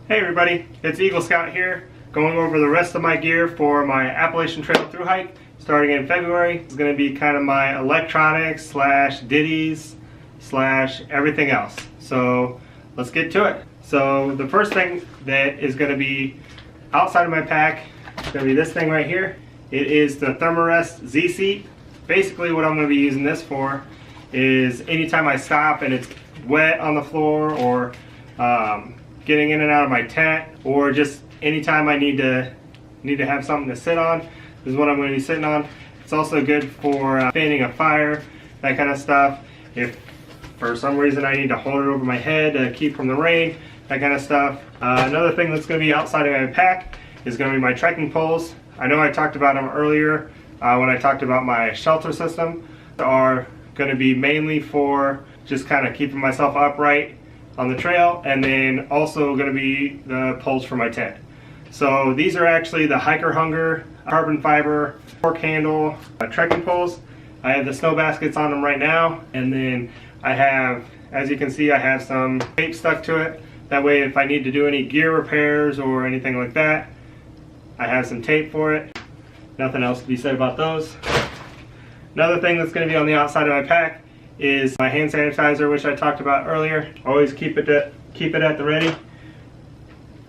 Hey everybody, it's Eagle Scout here, going over the rest of my gear for my Appalachian Trail thru hike starting in February. It's going to be kind of my electronics slash ditties slash everything else. So let's get to it. So the first thing that is going to be outside of my pack is going to be this thing right here. It is the Thermarest Z-Seat. Basically what I'm going to be using this for is anytime I stop and it's wet on the floor, or getting in and out of my tent, or just anytime I need to have something to sit on. This is what I'm going to be sitting on. It's also good for fanning a fire, that kind of stuff. If for some reason I need to hold it over my head to keep from the rain, that kind of stuff. Another thing that's going to be outside of my pack is going to be my trekking poles. I know I talked about them earlier when I talked about my shelter system. They are going to be mainly for just kind of keeping myself upright on the trail, and then also going to be the poles for my tent. So these are actually the Hiker Hunger carbon fiber fork handle trekking poles. I have the snow baskets on them right now, and then I have, as you can see, I have some tape stuck to it. That way if I need to do any gear repairs or anything like that, I have some tape for it. Nothing else to be said about those. Another thing that's going to be on the outside of my pack is my hand sanitizer, which I talked about earlier. Always keep it at the ready.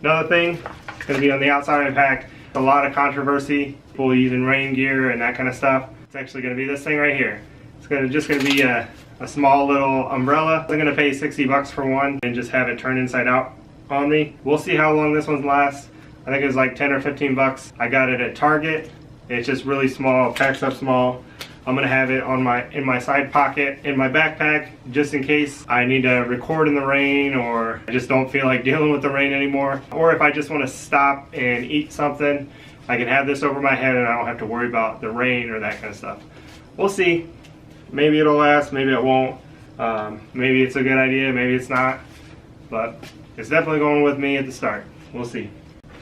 Another thing is going to be on the outside of my pack. A lot of controversy, people using rain gear and that kind of stuff. It's actually going to be this thing right here. It's just going to be a small little umbrella. I'm going to pay 60 bucks for one and just have it turned inside out on me. We'll see how long this one lasts. I think it was like 10 or 15 bucks. I got it at Target. It's just really small, packs up small. I'm going to have it in my side pocket in my backpack just in case I need to record in the rain, or I just don't feel like dealing with the rain anymore. Or if I just want to stop and eat something, I can have this over my head and I don't have to worry about the rain or that kind of stuff. We'll see. Maybe it'll last, maybe it won't. Maybe it's a good idea, maybe it's not. But it's definitely going with me at the start. We'll see.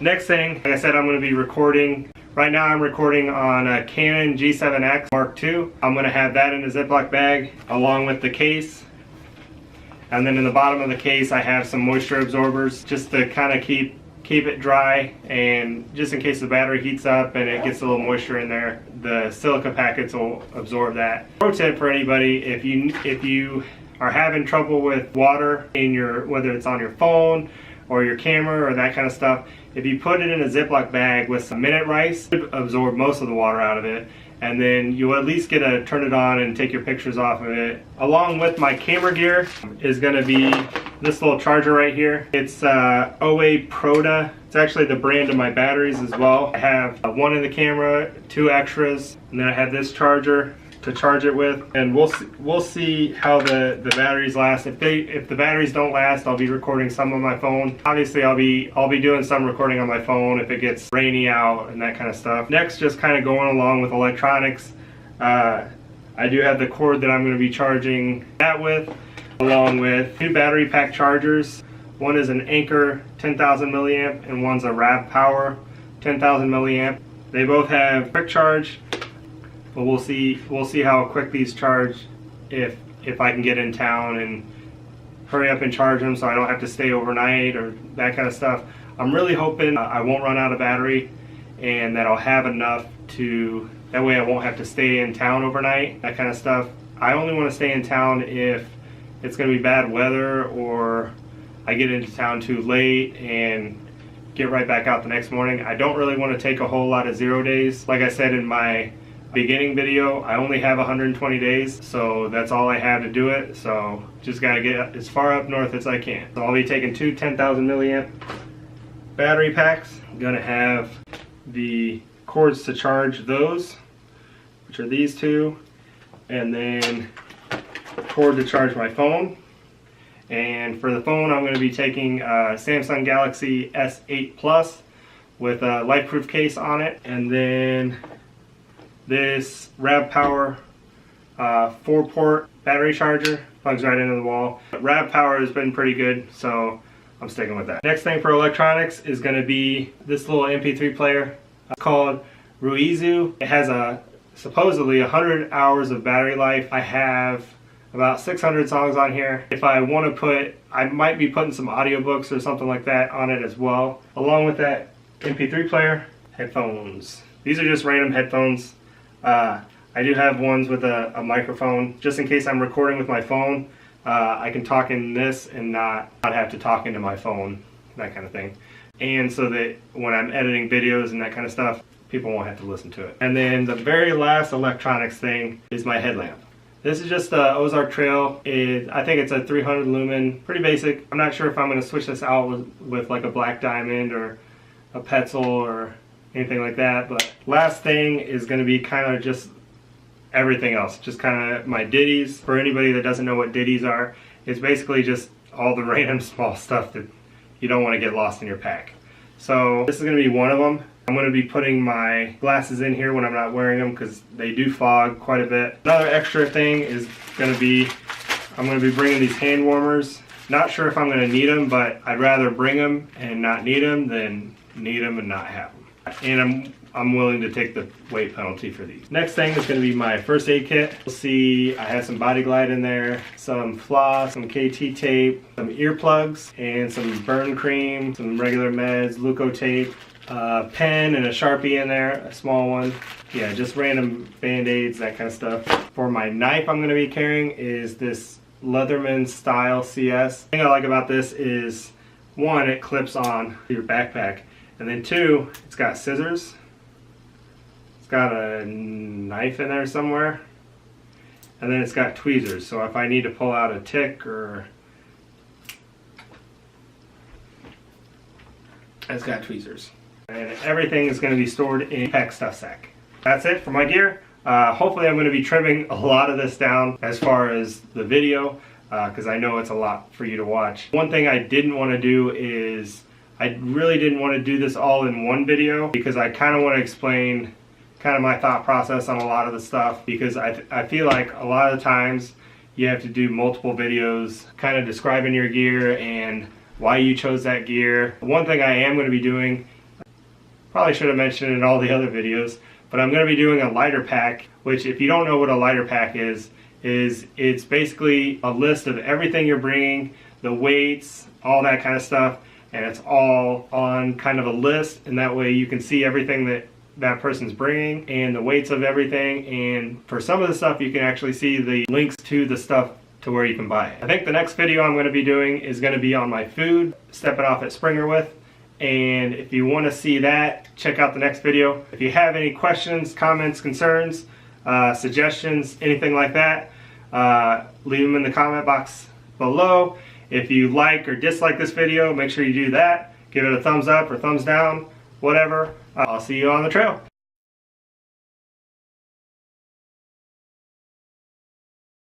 Next thing, like I said, I'm going to be recording. Right now I'm recording on a Canon G7X Mark II. I'm going to have that in a Ziploc bag along with the case. And then in the bottom of the case I have some moisture absorbers just to kind of keep it dry, and just in case the battery heats up and it gets a little moisture in there, the silica packets will absorb that. Pro tip for anybody, if you are having trouble with water in whether it's on your phone or your camera or that kind of stuff, if you put it in a Ziploc bag with some minute rice, it will absorb most of the water out of it, and then you'll at least get to turn it on and take your pictures off of it. Along with my camera gear is going to be this little charger right here. It's OA Proda. It's actually the brand of my batteries as well. I have one in the camera, 2 extras, and then I have this charger to charge it with, and we'll see how the batteries last. If the batteries don't last, I'll be recording some on my phone. Obviously I'll be doing some recording on my phone if it gets rainy out and that kind of stuff. Next, just kind of going along with electronics, I do have the cord that I'm going to be charging that with, along with 2 battery pack chargers. One is an Anchor 10,000 milliamp and one's a Rav Power 10,000 milliamp. They both have quick charge. But we'll see how quick these charge if I can get in town and hurry up and charge them so I don't have to stay overnight or that kind of stuff. I'm really hoping I won't run out of battery and that I'll have enough that way I won't have to stay in town overnight, that kind of stuff. I only want to stay in town if it's going to be bad weather or I get into town too late and get right back out the next morning. I don't really want to take a whole lot of 0 days. Like I said in my beginning video, I only have 120 days, so that's all I have to do it. So just gotta get as far up north as I can. So I'll be taking 2 10,000 milliamp battery packs. I'm gonna have the cords to charge those, which are these 2, and then a cord to charge my phone. And for the phone, I'm going to be taking a Samsung Galaxy S8 Plus with a light-proof case on it, and then this Rav Power 4-port battery charger, plugs right into the wall. Rav Power has been pretty good, so I'm sticking with that. Next thing for electronics is going to be this little MP3 player. It's called Ruizu. It has supposedly 100 hours of battery life. I have about 600 songs on here. If I want to put, I might be putting some audiobooks or something like that on it as well. Along with that MP3 player, headphones. These are just random headphones. I do have ones with a microphone, just in case I'm recording with my phone. I can talk in this and not have to talk into my phone, that kind of thing. And so that when I'm editing videos and that kind of stuff, people won't have to listen to it. And then the very last electronics thing is my headlamp. This is just a Ozark Trail. I think it's a 300 lumen, pretty basic. I'm not sure if I'm going to switch this out with like a black diamond or a Petzl or anything like that. But last thing is going to be kind of just everything else. Just kind of my ditties. For anybody that doesn't know what ditties are, it's basically just all the random small stuff that you don't want to get lost in your pack. So this is going to be one of them. I'm going to be putting my glasses in here when I'm not wearing them because they do fog quite a bit. Another extra thing is going to be, I'm going to be bringing these hand warmers. Not sure if I'm going to need them, but I'd rather bring them and not need them than need them and not have them. And I'm willing to take the weight penalty for these. Next thing is going to be my first aid kit. You'll see I have some Body Glide in there, some floss, some KT tape, some earplugs, and some burn cream, some regular meds, Leuko tape, a pen and a Sharpie in there, a small one. Yeah, just random band-aids, that kind of stuff. For my knife I'm going to be carrying is this Leatherman Style CS. The thing I like about this is, one, it clips on your backpack, and then two, it's got scissors. It's got a knife in there somewhere, and then it's got tweezers, so if I need to pull out a tick or... it's got tweezers. And everything is going to be stored in a pack stuff sack. That's it for my gear. Hopefully I'm going to be trimming a lot of this down as far as the video, because I know it's a lot for you to watch. One thing I didn't want to do is, I really didn't want to do this all in one video, because I kind of want to explain kind of my thought process on a lot of the stuff, because I feel like a lot of times you have to do multiple videos kind of describing your gear and why you chose that gear. One thing I am going to be doing, probably should have mentioned it in all the other videos, but I'm going to be doing a lighter pack, which if you don't know what a lighter pack is it's basically a list of everything you're bringing, the weights, all that kind of stuff, and it's all on kind of a list, and that way you can see everything that person's bringing and the weights of everything, and for some of the stuff you can actually see the links to the stuff to where you can buy it. I think the next video I'm going to be doing is going to be on my food, stepping off at Springer with, and if you want to see that, check out the next video. If you have any questions, comments, concerns, suggestions, anything like that, leave them in the comment box below. If you like or dislike this video, make sure you do that. Give it a thumbs up or thumbs down, whatever. I'll see you on the trail.